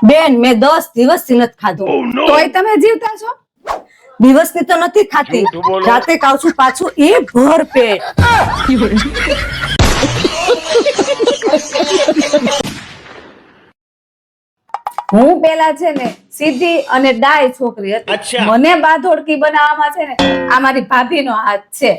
બેન મેં 10 દિવસથી નથી ખાધું. તોય તમે જીવતા છો? દિવસથી તો નથી ખાતી, રાતે ખાઉં છું પાછું એ ભર પેટ. હું પેલા છે ને સીધી અને ડાય છોકરી હતી. મને બાધોડકી બનાવવામાં છે ને આ મારી ભાભીનો હાથ છે.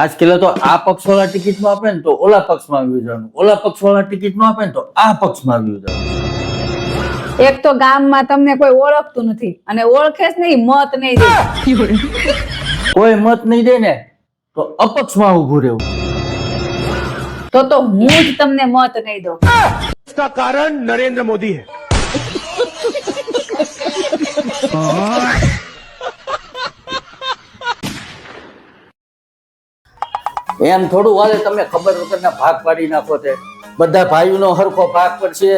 આજકાલ તો આ પક્ષ વાળા ટિકિટ માં આપે ને તો ઓલા પક્ષમાં આવી જવાનું, ઓલા પક્ષ વાળા ટિકિટ માં આપે ને તો આ પક્ષમાં આવી જવાનું. એક તો ગામમાં તમને કોઈ ઓળખતું નથી અને ઓળખે જ નહીં, મત નહીં દે. કોઈ મત નહીં દે ને તો અપક્ષમાં ઉભું રહેવું. તો હું જ તમને મત નહીં દઉં. इसका कारण नरेंद्र मोदी है। એમ થોડું હાલે, તમે ખબર વગરના ભાગ પાડી નાખો. તે બધા ભાઈઓનો હરખો ભાગ પડશે,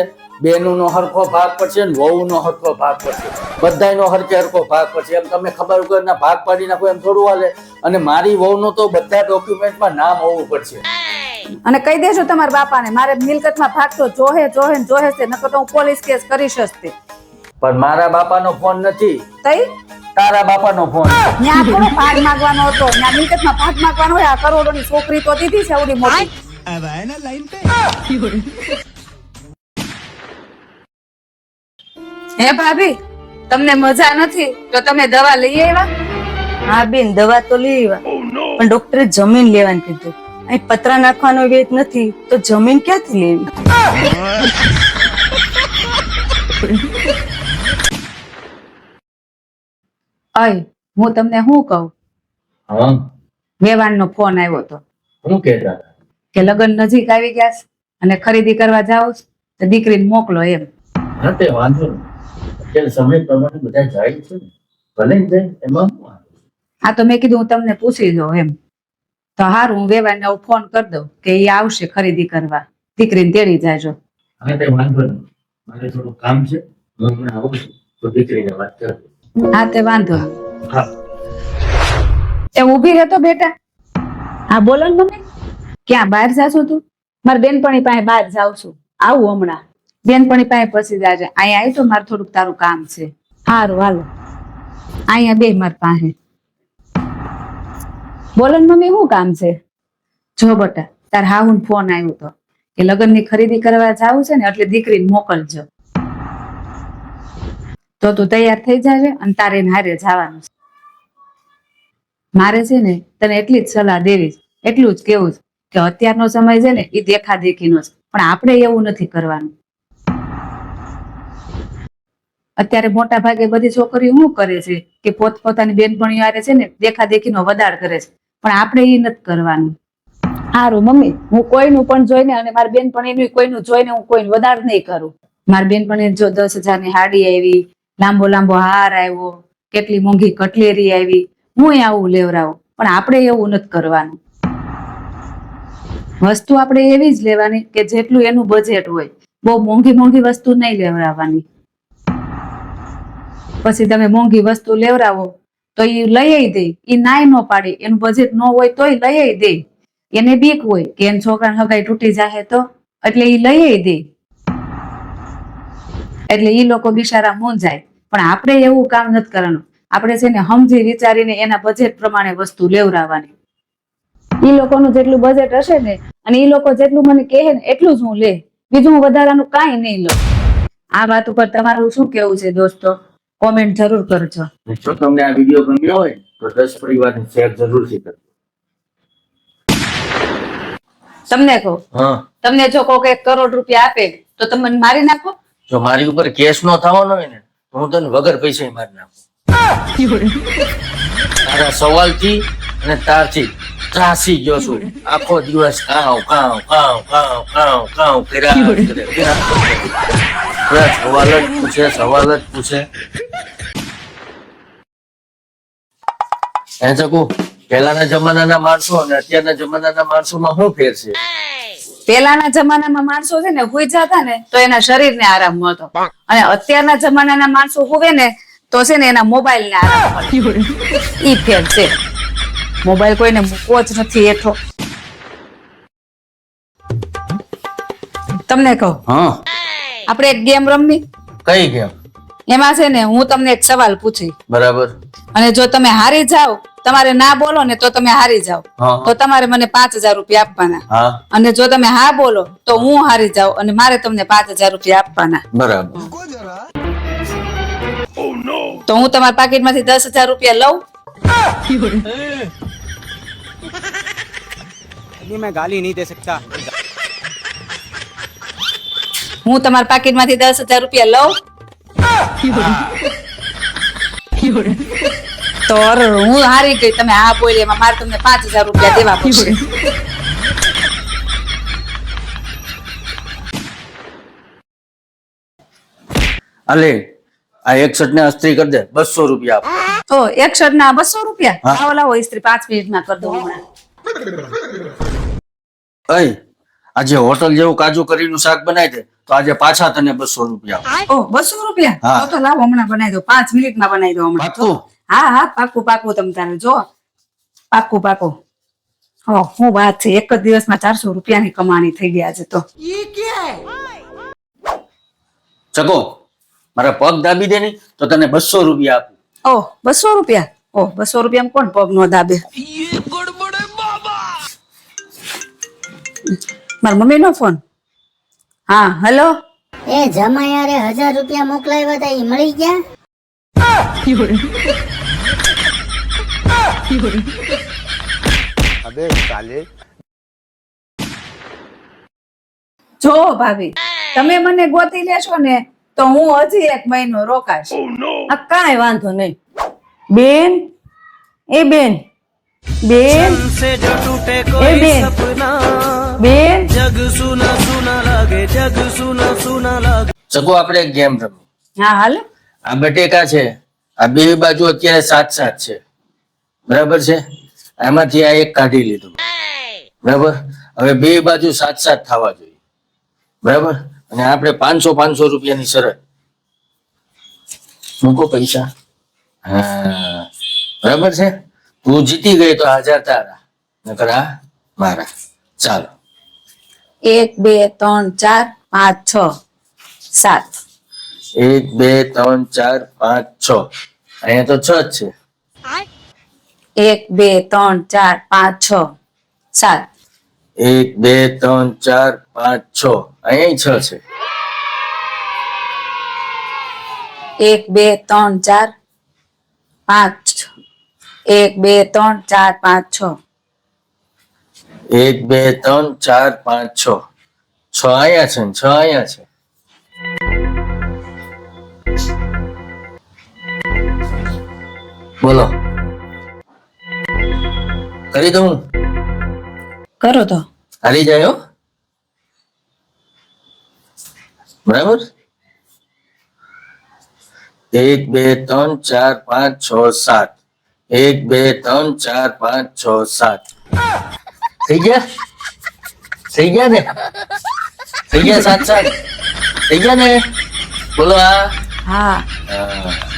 બહેનોનો હરખો ભાગ પડશે ને વહુનો હરખો ભાગ પડશે, બધાયનો હરખે હરખો ભાગ પડશે. એમ તમે ખબર વગરના ભાગ પાડી નાખો, એમ થોડું હાલે. અને મારી વહુનો તો બધા ડોક્યુમેન્ટમાં નામ હોવું પડશે. અને કહી દેજો તમારા બાપાને મારે મિલકતમાં ભાગ તો જોહે જોહે ને જોહે છે, નકર તો હું પોલીસ કેસ કરીશ જ તે. પણ મારા બાપાનો ફોન નથી, તઈ તારા બાપાનો ફોન. ત્યાં થોડો ભાગ માંગવાનો હતો, ત્યાં મિલકતમાં ભાગ માંગવાનો હોય. આ કરોડોની છોકરી તો દીધી છે આવડી મોટી. હે ભાભી, તમને મજા નથી તો તમે દવા લઈ આવ્યા? હા બેન, દવા તો લઈ આવ્યા, પણ ડોક્ટરે જમીન લેવાનું કીધું. અહીં પતરા નાખવાનો વેત નથી તો જમીન ક્યાંથી લેવી? અય હું તમને શું કહું, હા, વેવાણનો ફોન આવ્યો હતો હું કહેતા હતા? કે લગ્ન નજીક આવી ગયા છે અને ખરીદી કરવા જાઓ છો તો દીકરીને મોકલો એમ. હા, તે વાંધો નહીં. અત્યારે સમય પ્રમાણે બધા જાય છે ને, ભલે ને જાય, એમાં શું વાંધો? હા તો મેં કીધું હું તમને પૂછી જાઉં એમ. તો હારું, હું વેવાણને ફોન કરી દઉં કે એ આવશે ખરીદી કરવા, દીકરીને તેડી જાજો. હા, તે વાંધો નહીં. મારે થોડું કામ છે, હું હમણાં આવું છું તો દીકરીને વાત કરું. હા તે વાંધો નહીં. હા. એ ઊભી રહેતો બેટા. હા બોલો ને મમ્મી. ક્યાં બહાર જાશો તું? મારી બેનપણી પાસે બહાર જાઉં છું, આવું હમણાં. બેનપણી પાસે પછી જાજે. અહીંયા આવી તો મારે થોડુંક તારું કામ છે. હારું હાલો, અહીંયા બે મારી પાસે. બોલો ને મમ્મી, શું કામ છે? જો બટા, તાર હાહુન ફોન આવ્યો તો કે લગ્નની ખરીદી કરવા જાવું છે ને એટલે દીકરીને મોકલજો. તો તું તૈયાર થઈ જાજે અને તારે એને હારે જવાનું છે. મારે છે ને તને એટલી જ સલાહ દેવી છે, એટલું જ કેવું છે કે અત્યારનો સમય છે ને એ દેખાદેખીનો છે, પણ આપણે એવું નથી કરવાનું. અત્યારે મોટા ભાગે બધી છોકરીઓ શું કરે છે કે પોતપોતાની બેનપણીઓ હારે છે ને દેખાદેખીનો વધાર કરે છે, પણ આપણે એ નથી કરવાનું. હારું મમ્મી, હું કોઈનું પણ જોઈને અને મારી બેનપણીનું કોઈનું જોઈને હું કોઈનું વધાર નહીં કરું. મારી બેનપણી જો 10,000 ની હાડી આવી, લાંબો લાંબો હાર આવ્યો, કેટલી મોંઘી કટલેરી આવી, હું આવું લેવરાવું, પણ આપણે એવું નથી કરવાનું. વસ્તુ આપણે એવી જ લેવાની કે જેટલું એનું બજેટ હોય. બહુ મોંઘી મોંઘી વસ્તુ નહીં લેવરાવવાની. પછી તમે મોંઘી વસ્તુ લેવરાવો તો એ લઈ દે, એ નાય ન પાડે, એનું બજેટ ન હોય તોય લઈ દે. એને બીક હોય કે એન છોકરાને હગાઈ તૂટી જાય તો, એટલે એ લઈ દે. એટલે ઈ લોકો બિચારા મૂંઝાય. પણ આપણે એવું કામ નથી કરવાનું. આપણે છે ને સમજી વિચારીને એના બજેટ પ્રમાણે વસ્તુ લેવરાવવાની. ઈ લોકોનું જેટલું બજેટ હશે ને અને ઈ લોકો જેટલું મને કહે ને એટલું જ હું લે, બીજું હું વધારાનું કાંઈ નહીં લઉં. આ વાત ઉપર તમારું શું કેવું છે દોસ્તો? કોમેન્ટ જરૂર કરજો. જો તમને આ વિડીયો ગમ્યો હોય તો 10 પરિવારને શેર જરૂરથી કરજો. તમને કહું, હા, તમને જો કોક 1 કરોડ રૂપિયા આપે તો તમે મને મારી નાખો? જો મારી ઉપર કેસ નો થવાનો હોય ને તો હું તને વગર પૈસે મારી નાખું. તારા સવાલથી અને તારથી ત્રાસી ગયો છું. આખો દિવસ કાવ કાવ કાવ કાવ કાવ કાવ કર્યા કરે. સવાલ જ પૂછે. એ ચકુ, પહેલાના જમાનાના માણસો અને અત્યારના જમાનાના માણસોમાં શું ફેર છે? પેલાના જમાનામાં માણસો છે ને હુઈ જતા ને તો એના શરીરને આરામ મળતો, અને અત્યારના જમાનાના માણસો હુવે ને તો છે ને એના મોબાઈલ ને આરામ મળે. ઈ ફેર છે. મોબાઈલ કોઈને મૂકવો જ નથી એઠો. તમને કહું, હા આપણે એક ગેમ રમવી. કઈ ગેમ? એમાં છે ને હું તમને એક સવાલ પૂછી, બરાબર. અને જો તમે હારી જાઓ, તમારે ના બોલો ને તો તમે હારી જાઓ, હા. તો તમારે મને 5,000 રૂપિયા આપવાના. હા અને જો તમે હા બોલો તો હું હારી જાઉં અને મારે તમને 5,000 રૂપિયા આપવાના. બરાબર. તો હું તમારા પાકીટમાંથી 10,000 રૂપિયા લઉં. ये मैं गाली नहीं दे सकता. હું તમારા પાકીટમાંથી 10,000 રૂપિયા લઉં. તો હું હારી ગઈ, તમે હા બોલી, એમાં મારે તમને 5,000 રૂપિયા દેવા પડશે. અલે આ એક શર્ટ ને અસ્ત્રી કરી દે, 200 રૂપિયા આપ. તો એક શર્ટ ના 200 રૂપિયા. હા. લાવો લાવો, ઇસ્ત્રી 5 મિનિટમાં કરી દઉં હમણાં. અય આજે હોટલ જેવું કાજુ કરીનું શાક બનાવી દે, તો આજે પાછા તને 200 રૂપિયા આપ. ઓ 200 રૂપિયા. હા. તો લાવો હમણાં બનાવી દો, 5 મિનિટમાં બનાવી દો હમણાં. પાક્કું? હા હા, પાકું પાકું. તમ તારે જો પાકું પાકું. ઓ હું વાત છે, એક જ દિવસમાં 400 રૂપિયાની કમાણી થઈ ગયા છે. તો ચકો મારા પગ દાબી દે ની તો તને 200 રૂપિયા આપું. ઓ 200 રૂપિયા. ઓ 200 રૂપિયામાં કોણ પગ નો દાબે? મારા મમ્મી નો ફોન. હા હેલો. એ જમાયારે 1,000 રૂપિયા મોકલાવ્યા હતા એ મળી ગયા? अबे साले. જો ભાભી, તમે મને ગોતી લેશો ને તો હું હજી 1 મહિનો રોકાશ. આ કાંઈ વાંધો નહીં. બેન, એ બેન, બેન, એ બેન, બેન. ચકો આપણે એક ગેમ રમી. હા હાલો. આ બટેકા છે, આ બે બાજુ અત્યારે 7-7 છે, બરાબર છે. એમાંથી આ એક કાઢી લીધું, બરાબર. હવે બે બાજુ 7-7 થવા જોઈએ, બરાબર. અને આપણે 500 રૂપિયાની શરત મૂકો પૈસા. હા બરાબર છે. તું જીતી ગઈ તો 1,000 તારા, નકર આ મારા. ચાલો. 1 2 3 4 5 6 7. 1 2 3 4 5 6. અહીંયા તો 6 જ છે. 1 2 3 4 5 6 7. 1 2 3 4 5 6. અહીંયા 6 છે. 1 2 3 4 5. 1 2 3 4 5 6. 1 2 3 4 5 6. 6 અહીંયા છે ને 6 અહીંયા છે. બોલો, કરી દઉં? કરો તો. હારી જાય હો, બરાબર. 1 2 3 4 5 6 7. 1 2 3 4 5 6 7. થઈ ગયા? થઈ ગયા ને? થઈ ગયા 7-7? થઈ ગયા ને? બોલો. હા. હા